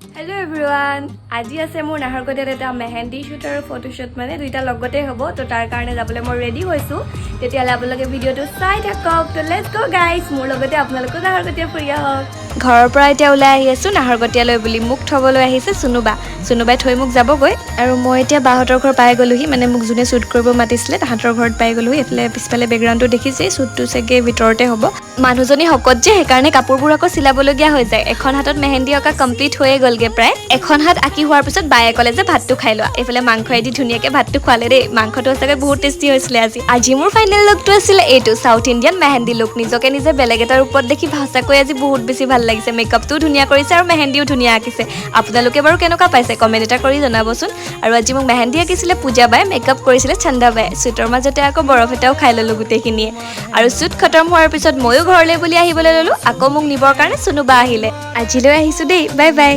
Hello everyone! আজি আছে মোৰ নাহৰকটীয়াত এটা মেহেন্দি শ্বুট আৰু ফটোশ্বুট মানে দুইটা লগতে হ'ব তো তাৰ কাৰণে যাবলৈ মই ৰেডি হৈছোঁ তেতিয়াহ'লে আপোনালোকে ভিডিঅ'টো চাই থাকক তো লেটছ গো গাইজ মোৰ লগতে আপোনালোকো নাহৰকটীয়া ফুৰি আহক ঘৰৰ পৰা এতিয়া ওলাই আহি আছোঁ নাহৰকটীয়ালৈ বুলি মোক থ'বলৈ আহিছে চুনুবাই থৈ মোক যাবগৈ আৰু মই এতিয়া বাহঁতৰ ঘৰ পাই গ'লোহি মানে মোক যোনে শ্বুট কৰিব মাতিছিলে তাহাঁতৰ ঘৰত পাই গ'লোহি এইফালে পিছফালে বেকগ্ৰাউণ্ডটো দেখিছেই শ্বুটটো চাগে ভিতৰতে হ'ব মানুহজনী শকত যে সেইকাৰণে কাপোৰবোৰ আকৌ চিলাবলগীয়া হৈ যায় এখন হাতত মেহেন্দি অঁকা কমপ্লিট হৈয়ে গ'লগে প্ৰায় এখন হাত আঁকি হোৱাৰ পিছত বায়ে ক'লে যে ভাতটো খাই লোৱা এইফালে মাংসইদি ধুনীয়াকৈ ভাতটো খোৱালে দেই মাংসটো সঁচাকৈ বহুত টেষ্টি হৈছিলে আজি মোৰ ফাইনেল লুকটো আছিলে এইটো সাউথ ইণ্ডিয়ান মেহেন্দি লুক নিজকে নিজে বেলেগ এটা ৰূপত দেখি সঁচাকৈ আজি বহুত বেছি ভাল লাগিছে মেকআপটোও ধুনীয়া কৰিছে আৰু মেহেন্দিও ধুনীয়া আঁকিছে আপোনালোকে বাৰু কেনেকুৱা পাইছে কমেণ্ট এটা কৰি জনাবচোন আৰু আজি মোক মেহেন্দি আঁকিছিলে পূজা বাই মেকআপ কৰিছিলে চন্দা বাই শ্বুটৰ মাজতে আকৌ বৰফ এটাও খাই ল'লোঁ গোটেইখিনিয়ে আৰু শ্বুট খতম হোৱাৰ পিছত ময়ো ঘৰলৈ বুলি আহিবলৈ ল'লোঁ আকৌ মোক নিবৰ কাৰণে চুনুবা আহিলে আজিলৈ আহিছোঁ দেই বাই বাই